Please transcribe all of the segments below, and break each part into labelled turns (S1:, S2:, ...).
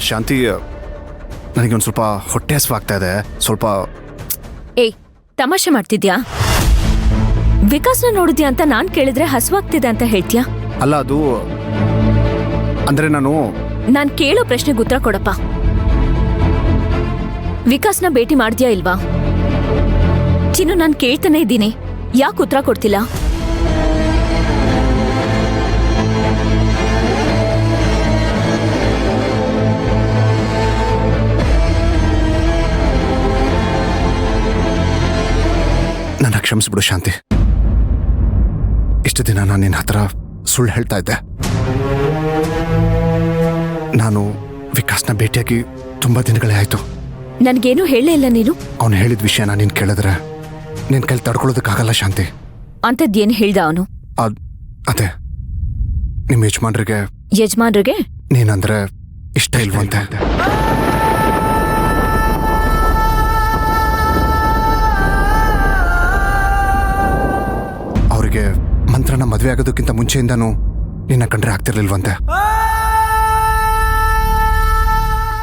S1: ಶಾಂತಿ, ನನಗೊಂದು ಸ್ವಲ್ಪ ಹೊಟ್ಟೆ ಹಸಿವಾಗ್ತಾ ಇದೆ. ಸ್ವಲ್ಪ
S2: ಏಯ್, ತಮಾಷೆ ಮಾಡ್ತಿದ್ಯಾ? ವಿಕಾಸ್ನ ನೋಡಿದ್ಯಾ ಅಂತ ನಾನ್ ಕೇಳಿದ್ರೆ ಹಸುವಾಗ್ತಿದೆ ಅಂತ ಹೇಳ್ತೀಯಾ?
S1: ಅಲ್ಲ, ಅದು ಅಂದ್ರೆ
S2: ನಾನ್ ಕೇಳೋ ಪ್ರಶ್ನೆಗೆ ಉತ್ತರ ಕೊಡಪ್ಪ. ವಿಕಾಸ್ನ ಭೇಟಿ ಮಾಡ್ದ್ಯಾ ಇಲ್ವಾ? ಚಿನ್ನು, ನಾನ್ ಕೇಳ್ತಾನೆ ಇದ್ದೀನಿ, ಯಾಕೆ ಉತ್ತರ ಕೊಡ್ತಿಲ್ಲ?
S1: ನನ್ನ ಕ್ಷಮಿಸ್ಬಿಡು ಶಾಂತಿ. ಇಷ್ಟು ದಿನ ನಾನು ನಿನ್ನ ಹತ್ರ ಸುಳ್ಳು ಹೇಳ್ತಾ ಇದ್ದೆ. ನಾನು ವಿಕಾಸ್ನ ಭೇಟಿಯಾಗಿ ತುಂಬಾ ದಿನಗಳೇ ಆಯ್ತು.
S2: ನನ್ಗೇನು ಹೇಳೇ ಇಲ್ಲ ನೀನು.
S1: ಅವನು ಹೇಳಿದ ವಿಷಯನ ನೀನ್ ಕೇಳಿದ್ರೆ ನಿನ್ ಕೈಲಿ ತಡ್ಕೊಳ್ಳೋದಕ್ಕಾಗಲ್ಲ ಶಾಂತಿ.
S2: ಅಂತದ್ದೇನು ಹೇಳ್ದ ಅವನು?
S1: ಅದೇ, ನಿಮ್ಮ
S2: ಯಜಮಾನ್ರಿಗೆ
S1: ನೀನಂದ್ರೆ ಇಷ್ಟ ಇಲ್ವಂತೆ. ಅವರಿಗೆ ಮಂತ್ರನ ಮದುವೆ ಆಗೋದಕ್ಕಿಂತ ಮುಂಚೆಯಿಂದನೂ ನಿನ್ನ ಕಂಡ್ರೆ ಆಗ್ತಿರ್ಲಿಲ್ವಂತೆ.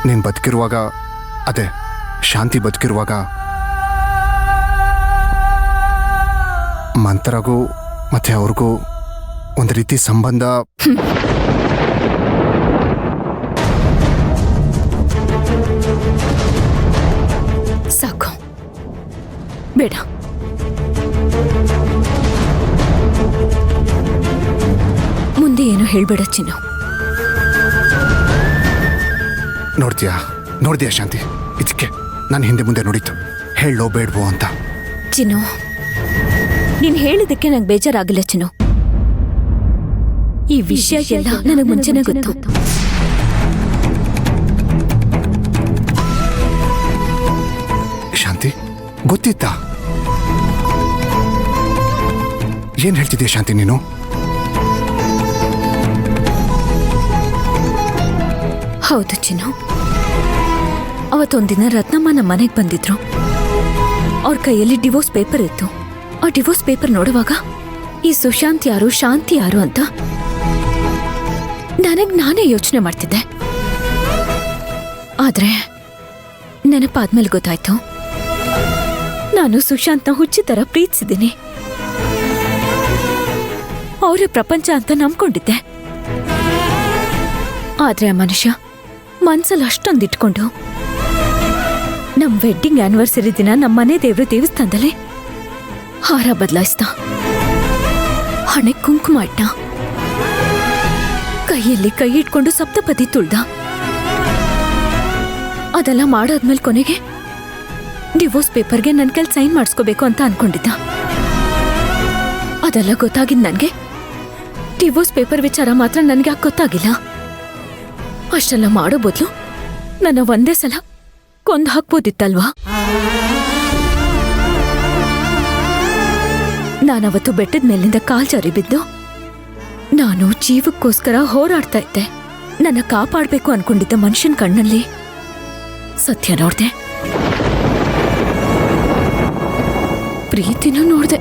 S1: ನೀನ್ ಬದುಕಿರುವಾಗ, ಅದೇ ಶಾಂತಿ ಬದುಕಿರುವಾಗ, ಮಂತ್ರಗೂ ಮತ್ತೆ ಅವ್ರಿಗೂ ಒಂದು ರೀತಿ ಸಂಬಂಧ.
S2: ಸಾಕು, ಬೇಡ. ಮುಂದೆ ಏನು ಹೇಳ್ಬೇಡ ಚಿನ್ನು.
S1: ನೋಡ್ತೀಯಾ ಶಾಂತಿ, ಇದಕ್ಕೆ ನಾನು ಹಿಂದೆ ಮುಂದೆ ನೋಡಿತ್ತು ಹೇಳೋ ಬೇಡ್ವೋ ಅಂತ.
S2: ಚಿನ್ನು, ನೀನ್ ಹೇಳಿದಕ್ಕೆ ನಂಗೆ ಬೇಜಾರಾಗಿಲ್ಲ ಚಿನ್ನು. ಈ ವಿಷಯ ಎಲ್ಲ ನನಗೆ ಮುಂಚೆನೆ ಗೊತ್ತು.
S1: ಶಾಂತಿ, ಗೊತ್ತಿತ್ತಾ? ಏನ್ ಹೇಳ್ತಿದ್ಯಾ ಶಾಂತಿ ನೀನು?
S2: ಹೌದು ಚಿನ್ನು, ಅವತ್ತೊಂದಿನ ರತ್ನಮ್ಮ ನಮ್ಮ ಮನೆಗೆ ಬಂದಿದ್ರು. ಅವ್ರ ಕೈಯಲ್ಲಿ ಡಿವೋರ್ಸ್ ಪೇಪರ್ ಇತ್ತು. ಆ ಡಿವೋರ್ಸ್ ಪೇಪರ್ ನೋಡುವಾಗ ಈ ಸುಶಾಂತ್ ಯಾರು, ಶಾಂತಿ ಯಾರು ಅಂತ ನಾನೇ ಯೋಚನೆ ಮಾಡ್ತಿದ್ದೆ. ಆದ್ರೆ ನೆನಪಾದ್ಮೇಲೆ ಗೊತ್ತಾಯ್ತು, ನಾನು ಸುಶಾಂತ್ನ ಹುಚ್ಚಿ ತರ ಪ್ರೀತಿಸಿದ್ದೀನಿ. ಅವರೇ ಪ್ರಪಂಚ ಅಂತ ನಂಬ್ಕೊಂಡಿದ್ದೆ. ಆದ್ರೆ ಆ ಮನುಷ್ಯ ಮನ್ಸಲ್ಲಿ ಅಷ್ಟೊಂದಿಟ್ಕೊಂಡು ನಮ್ ವೆಡ್ಡಿಂಗ್ ಆನಿವರ್ಸರಿ ದಿನ ನಮ್ಮ ಮನೆ ದೇವ್ರ ದೇವಸ್ಥಾನದಲ್ಲಿ ಹಾರ ಬದಲಾಯಿಸ್ದ, ಹಣೆ ಕುಂಕುಮ ಇಟ್ಟ, ಕೈಯಲ್ಲಿ ಕೈ ಇಟ್ಕೊಂಡು ಸಪ್ತಪದಿ ತುಳ್ದ. ಅದೆಲ್ಲ ಮಾಡಾದ್ಮೇಲೆ ಕೊನೆಗೆ ಡಿವೋರ್ಸ್ ಪೇಪರ್ಗೆ ನನ್ನ ಕೈಲಿ ಸೈನ್ ಮಾಡಿಸ್ಕೋಬೇಕು ಅಂತ ಅನ್ಕೊಂಡಿದ್ದ. ಅದೆಲ್ಲ ಗೊತ್ತಾಗಿದ್ ನನ್ಗೆ ಡಿವೋರ್ಸ್ ಪೇಪರ್ ವಿಚಾರ ಮಾತ್ರ ನನ್ಗೆ ಯಾಕೆ ಗೊತ್ತಾಗಿಲ್ಲ. ಅಷ್ಟೆಲ್ಲ ಮಾಡೋ ಬದಲು ನನ್ನ ಒಂದೇ ಸಲ ಕೊಂದು ಹಾಕ್ಬೋದಿತ್ತಲ್ವಾ? ನಾನವತ್ತು ಬೆಟ್ಟದ ಮೇಲಿಂದ ಕಾಲ್ ಜಾರಿ ಬಿದ್ದು ನಾನು ಜೀವಕ್ಕೋಸ್ಕರ ಹೋರಾಡ್ತಾ ಇದ್ದೆ. ನನ್ನ ಕಾಪಾಡ್ಬೇಕು ಅನ್ಕೊಂಡಿದ್ದ ಮನುಷ್ಯನ ಕಣ್ಣಲ್ಲಿ ಸತ್ಯ ನೋಡ್ದೆ, ಪ್ರೀತಿನೂ ನೋಡ್ದೆ.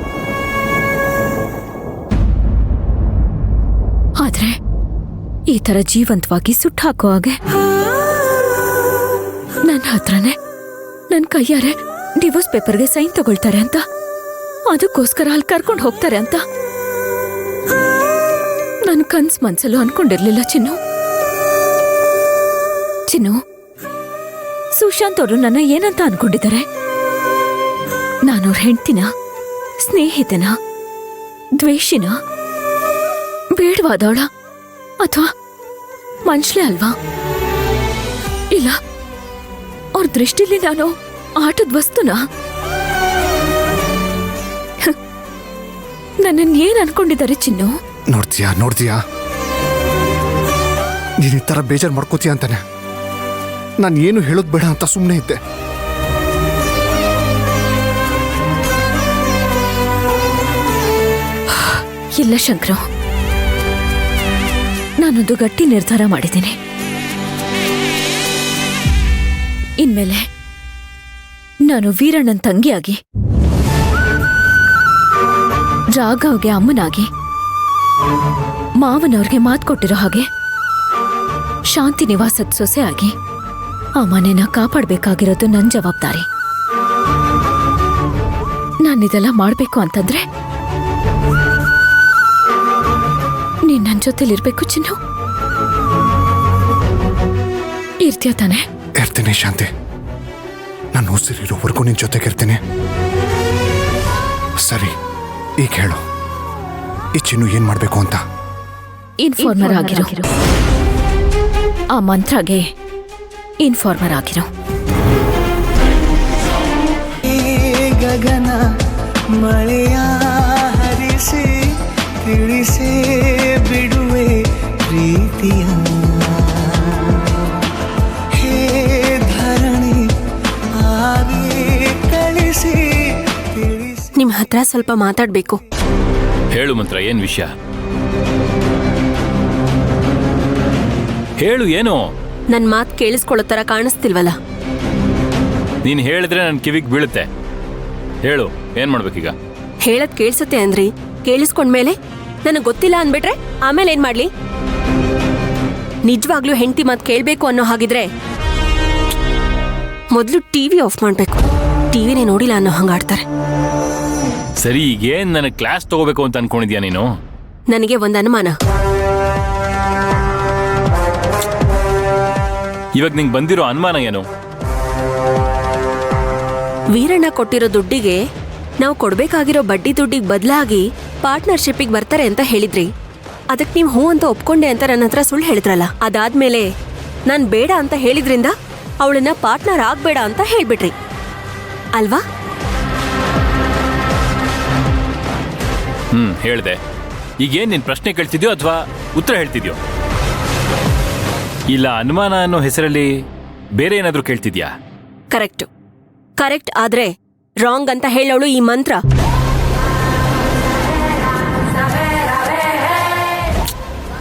S2: ಆದ್ರೆ ಈ ತರ ಜೀವಂತವಾಗಿ ಸುಟ್ಟು ಹಾಕೋ ಹಾಗೆ ನನ್ನ ಹತ್ರನೇ ನನ್ನ ಕೈಯಾರೆ ಡಿವೋರ್ಸ್ ಪೇಪರ್ಗೆ ಸೈನ್ ತಗೊಳ್ತಾರೆ ಅಂತ, ಅದಕ್ಕೋಸ್ಕರ ಅಲ್ಲಿ ಕರ್ಕೊಂಡು ಹೋಗ್ತಾರೆ ಅಂತ ನನ್ನ ಕನ್ಸ್ ಮನ್ಸಲ್ಲೂ ಅನ್ಕೊಂಡಿರ್ಲಿಲ್ಲ ಚಿನ್ನು. ಸುಶಾಂತ್ ಅವರು ನನ್ನ ಏನಂತ ಅನ್ಕೊಂಡಿದ್ದಾರೆ? ನಾನವ್ರ ಹೆಂಡ್ತಿನ, ಸ್ನೇಹಿತನ, ದ್ವೇಷಿನ, ಬೇಡವಾದವಳ ಅಥವಾ ಮನುಷ್ಯಲೇ ಅಲ್ವಾ? ಇಲ್ಲ, ಅವ್ರ ದೃಷ್ಟಿಲಿ ನಾನು ಆಟದ ವಸ್ತುನಾ? ನನ್ನನ್ನು ಏನ್ ಅನ್ಕೊಂಡಿದ್ದಾರೆ ಚಿನ್ನು?
S1: ನೋಡ್ತೀಯಾ ನೀನ್ ಈ ತರ ಬೇಜಾರು ಮಾಡ್ಕೋತೀಯ ಅಂತಾನೆ ನಾನು ಏನು ಹೇಳೋದ್ ಬೇಡ ಅಂತ ಸುಮ್ಮನೆ ಇದ್ದೆ.
S2: ಇಲ್ಲ ಶಂಕರ, ನಾನೊಂದು ಗಟ್ಟಿ ನಿರ್ಧಾರ ಮಾಡಿದ್ದೀನಿ. ಇನ್ಮೇಲೆ ನಾನು ವೀರಣ್ಣನ ತಂಗಿಯಾಗಿ, ರಾಘವ್ಗೆ ಅಮ್ಮನಾಗಿ, ಮಾವನವ್ರಿಗೆ ಮಾತು ಕೊಟ್ಟಿರೋ ಹಾಗೆ ಶಾಂತಿ ನಿವಾಸದ ಸೊಸೆ ಆಗಿ ಆ ಮನೆನ ಕಾಪಾಡ್ಬೇಕಾಗಿರೋದು ನನ್ನ ಜವಾಬ್ದಾರಿ. ನಾನಿದೆಲ್ಲ ಮಾಡ್ಬೇಕು ಅಂತಂದ್ರೆ ನೀನ್ ನನ್ನ ಜೊತೆಲಿರ್ಬೇಕು ಚಿನ್ನು. ಇರ್ತೀಯ ತಾನೆ?
S1: ಇರ್ತೀನಿ ಶಾಂತಿ. ನಾನು ಉಸಿರಿರೋವರೆಗೂ ನಿನ್ ಜೊತೆಗಿರ್ತೀನಿ. ಸರಿ, ಈಗ ಹೇಳು, ಈ ಚಿನ್ನು ಏನ್ ಮಾಡ್ಬೇಕು ಅಂತ?
S2: ಇನ್ಫಾರ್ಮರ್ ಆಗಿರೋ, ಆ ಮಂತ್ರಗೆ ಇನ್ಫಾರ್ಮರ್ ಆಗಿರೋ.
S3: ಗಗನ ಮಳೆಯ ಹರಿಸಿ ತಿಳಿಸಿ ಬಿಡುವೆ ಪ್ರೀತಿಯ. ಹೇ ಧರಣಿ ಆಗಿ ಕಳಿಸಿ ತಿಳಿಸಿ.
S4: ನಿಮ್ ಹತ್ರ ಸ್ವಲ್ಪ ಮಾತಾಡ್ಬೇಕು.
S5: ಹೇಳು ಮಂತ್ರ, ಏನ್ ವಿಷಯ? ಹೇಳು, ಏನು?
S4: ನನ್ ಮಾತ್ ಕೇಳಿಸ್ಕೊಳ್ಳೋ ತರ ಕಾಣಿಸ್ತಿಲ್ವಲ್ಲ?
S5: ನೀನ್ ಹೇಳಿದ್ರೆ ನನ್ ಕಿವಿಗ್ ಬೀಳುತ್ತೆ. ಹೇಳು, ಏನ್ ಮಾಡ್ಬೇಕೀಗ?
S4: ಹೇಳದ್ ಕೇಳಿಸುತ್ತೆ ಅಂದ್ರಿ, ಕೇಳಿಸ್ಕೊಂಡ್ಮೇಲೆ ನನಗ್ ಗೊತ್ತಿಲ್ಲ ಅಂದ್ಬಿಟ್ರೆ ಆಮೇಲೆ ಏನ್ ಮಾಡ್ಲಿ? ನಿಜವಾಗ್ಲೂ ಹೆಂಡತಿ ಮಾತ್ ಕೇಳ್ಬೇಕು ಅನ್ನೋ ಹಾಗಿದ್ರೆ ಮೊದ್ಲು ಟಿವಿ ಆಫ್ ಮಾಡ್ಬೇಕು. ಟಿವಿನೇ ನೋಡಿಲ್ಲ ಅನ್ನೋ ಹಂಗಾಡ್ತಾರೆ.
S5: ಸರಿ, ಈಗೇನ್ ನನಗ್ ಕ್ಲಾಸ್ ತಗೋಬೇಕು ಅಂತ ಅನ್ಕೊಂಡಿದ್ಯಾ ನೀನು?
S4: ನನಗೆ ಒಂದ್ ಅನುಮಾನ.
S5: ಇವಾಗ ನಿಂಗೆ ಬಂದಿರೋ ಅನುಮಾನ ಏನು?
S4: ವೀರಣ್ಣ ಕೊಟ್ಟಿರೋ ದುಡ್ಡಿಗೆ ನಾವು ಕೊಡ್ಬೇಕಾಗಿರೋ ಬಡ್ಡಿ ದುಡ್ಡಿಗೆ ಬದಲಾಗಿ ಪಾರ್ಟ್ನರ್ಶಿಪ್ಪಿಗೆ ಬರ್ತಾರೆ ಅಂತ ಹೇಳಿದ್ರಿ. ಅದಕ್ಕೆ ನೀವು ಹೂ ಅಂತ ಒಪ್ಕೊಂಡೆ ಅಂತ ನನ್ನ ಹತ್ರ ಸುಳ್ಳು ಹೇಳಿದ್ರಲ್ಲ. ಅದಾದ್ಮೇಲೆ ನಾನು ಬೇಡ ಅಂತ ಹೇಳಿದ್ರಿಂದ ಅವಳನ್ನ ಪಾರ್ಟ್ನರ್ ಆಗ್ಬೇಡ ಅಂತ ಹೇಳ್ಬಿಟ್ರಿ ಅಲ್ವಾ?
S5: ಹೇಳ್ದೆ. ಈಗೇನ್ ನಿನ್ ಪ್ರಶ್ನೆ ಕೇಳ್ತಿದ್ಯೋ ಅಥವಾ ಉತ್ತರ ಹೇಳ್ತಿದ್ಯೋ? ಇಲ್ಲ ಅನುಮಾನ ಅನ್ನೋ ಹೆಸರಲ್ಲಿ ಬೇರೆ ಏನಾದ್ರೂ ಕೇಳ್ತಿದ್ಯಾ?
S4: ಕರೆಕ್ಟ್ ಕರೆಕ್ಟ್ ಆದ್ರೆ ರಾಂಗ್ ಅಂತ ಹೇಳೋಳು ಈ ಮಂತ್ರ.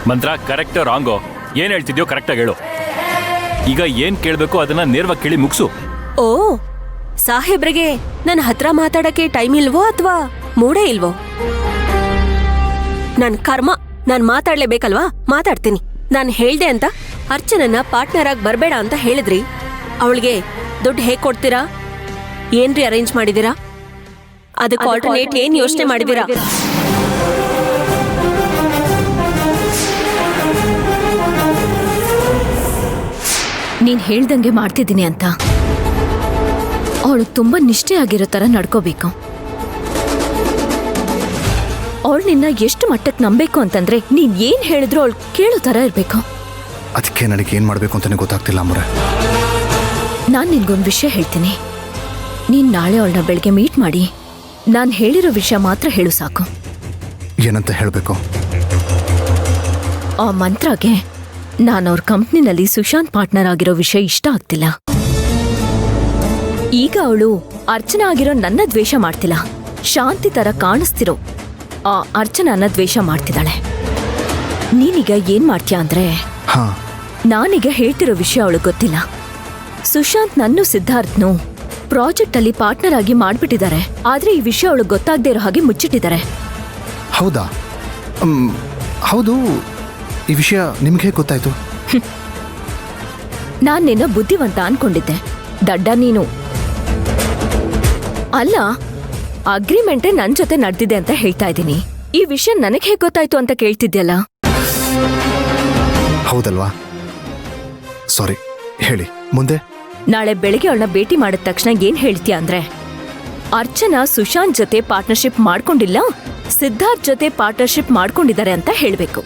S5: ಮಂತ್ರ ಕರೆಕ್ಟ್ ರಾಂಗೋ? ಏನ್ ಹೇಳ್ತಿದ್ಯೋ ಕರೆಕ್ಟಾಗಿ ಹೇಳು. ಈಗ ಏನ್ ಕೇಳ್ಬೇಕು ಅದನ್ನ ನೇರವಾಗಿ ಕೇಳಿ ಮುಗಿಸು.
S4: ಓ, ಸಾಹೇಬ್ರಿಗೆ ನನ್ನ ಹತ್ರ ಮಾತಾಡಕ್ಕೆ ಟೈಮ್ ಇಲ್ವೋ ಅಥವಾ ಮೂಡೇ ಇಲ್ವೋ? ನನ್ ಕರ್ಮ, ನಾನ್ ಮಾತಾಡ್ಲೇಬೇಕಲ್ವಾ? ಮಾತಾಡ್ತೀನಿ. ನಾನ್ ಹೇಳ್ದೆ ಅಂತ ಅರ್ಚನನ್ನ ಪಾರ್ಟ್ನರ್ ಆಗಿ ಬರ್ಬೇಡ ಅಂತ ಹೇಳಿದ್ರಿ. ಅವಳಿಗೆ ದುಡ್ಡು ಹೇಗ್ ಕೊಡ್ತೀರಾ? ಏನ್ರಿ ಅರೇಂಜ್ ಮಾಡಿದೀರಾ? ಅದಕ್ಕೆ ಆಲ್ಟರ್ನೇಟ್ ಏನ್ ಯೋಚನೆ ಮಾಡಿದೀರಾ?
S2: ನೀನ್ ಹೇಳ್ದಂಗೆ ಮಾಡ್ತಿದ್ದೀನಿ ಅಂತ ಅವಳು ತುಂಬಾ ನಿಷ್ಠೆ ಆಗಿರೋ ತರ ನಡ್ಕೋಬೇಕು. ಅವಳು ನಿನ್ನ ಎಷ್ಟು ಮಟ್ಟಕ್ಕೆ ನಂಬೇಕು ಅಂತಂದ್ರೆ ನೀನ್ ಏನ್ ಹೇಳಿದ್ರು ಅವಳು ಕೇಳೋ ತರ ಇರ್ಬೇಕು.
S1: ಅದಕ್ಕೆ ನನಗೆ ಏನ್ ಮಾಡ್ಬೇಕು ಅಂತಾನೆ ಗೊತ್ತಾಗ್ತಿಲ್ಲ ಅಮ್ಮರೆ.
S2: ನಾನ್ ನಿನ್ಗೊಂದು ವಿಷಯ ಹೇಳ್ತೀನಿ. ನೀನ್ ನಾಳೆ ಅವಳನ್ನ ಬೆಳಗ್ಗೆ ಮೀಟ್ ಮಾಡಿ ನಾನ್ ಹೇಳಿರೋ ವಿಷಯ ಮಾತ್ರ ಹೇಳು ಸಾಕು.
S1: ಏನಂತ ಹೇಳ್ಬೇಕು?
S2: ಆ ಮಂತ್ರಗೆ ನಾನು ಅವ್ರ ಕಂಪ್ನಿನಲ್ಲಿ ಸುಶಾಂತ್ ಪಾರ್ಟ್ನರ್ ಆಗಿರೋ ವಿಷಯ ಇಷ್ಟ ಆಗ್ತಿಲ್ಲ. ಈಗ ಅವಳು ಅರ್ಚನಾ ಆಗಿರೋ ನನ್ನ ದ್ವೇಷ ಮಾಡ್ತಿಲ್ಲ, ಶಾಂತಿ ತರ ಕಾಣಿಸ್ತಿರೋ ಆ ಅರ್ಚನಾನ ದ್ವೇಷ ಮಾಡ್ತಿದ್ದಾಳೆ. ನೀನೀಗ ಏನ್ ಮಾಡ್ತೀಯ ಅಂದ್ರೆ, ನಾನೀಗ ಹೇಳ್ತಿರೋ ವಿಷಯ ಅವಳು ಗೊತ್ತಿಲ್ಲ. ಸುಶಾಂತ್ ನನ್ನೂ ಸಿದ್ಧಾರ್ಥ್ನು ಪ್ರಾಜೆಕ್ಟ್ ಅಲ್ಲಿ ಪಾರ್ಟ್ನರ್ ಆಗಿ ಮಾಡ್ಬಿಟ್ಟಿದ್ದಾರೆ. ಆದ್ರೆ ಈ ವಿಷಯ ಅವಳು ಗೊತ್ತಾಗದೇ ಇರೋ ಹಾಗೆ ಮುಚ್ಚಿಟ್ಟಿದ್ದಾರೆ.
S1: ಹೌದಾ? ಹೌದು. ಈ ವಿಷಯ ನಿಮ್ಗೆ ಗೊತ್ತಾಯ್ತು?
S2: ನಾನ್ ನಿನ್ನ ಬುದ್ಧಿವಂತ ಅನ್ಕೊಂಡಿದ್ದೆ. ದಡ್ಡ ನೀನು. ಅಲ್ಲ, ಅಗ್ರಿಮೆಂಟೇ ನನ್ ಜೊತೆ ನಡೆದಿದೆ ಅಂತ ಹೇಳ್ತಾ ಇದ್ದೀನಿ. ಈ ವಿಷಯ ನನಗೆ ಹೇಗೆ ಗೊತ್ತಾಯ್ತು ಅಂತ ಕೇಳ್ತಿದ್ಯಲ್ಲ?
S1: ಹೌದಲ್ವಾ? ಸಾರಿ, ಹೇಳಿ ಮುಂದೆ.
S2: ನಾಳೆ ಬೆಳಿಗ್ಗೆ ಅವಳನ್ನ ಭೇಟಿ ಮಾಡಿದ ತಕ್ಷಣ ಏನ್ ಹೇಳ್ತೀಯ ಅಂದ್ರೆ, ಅರ್ಚನಾ ಸುಶಾಂತ್ ಜೊತೆ ಪಾರ್ಟ್ನರ್ಶಿಪ್ ಮಾಡ್ಕೊಂಡಿಲ್ಲ, ಸಿದ್ಧಾರ್ಥ್ ಜೊತೆ ಪಾರ್ಟ್ನರ್ಶಿಪ್ ಮಾಡ್ಕೊಂಡಿದ್ದಾರೆ ಅಂತ ಹೇಳ್ಬೇಕು.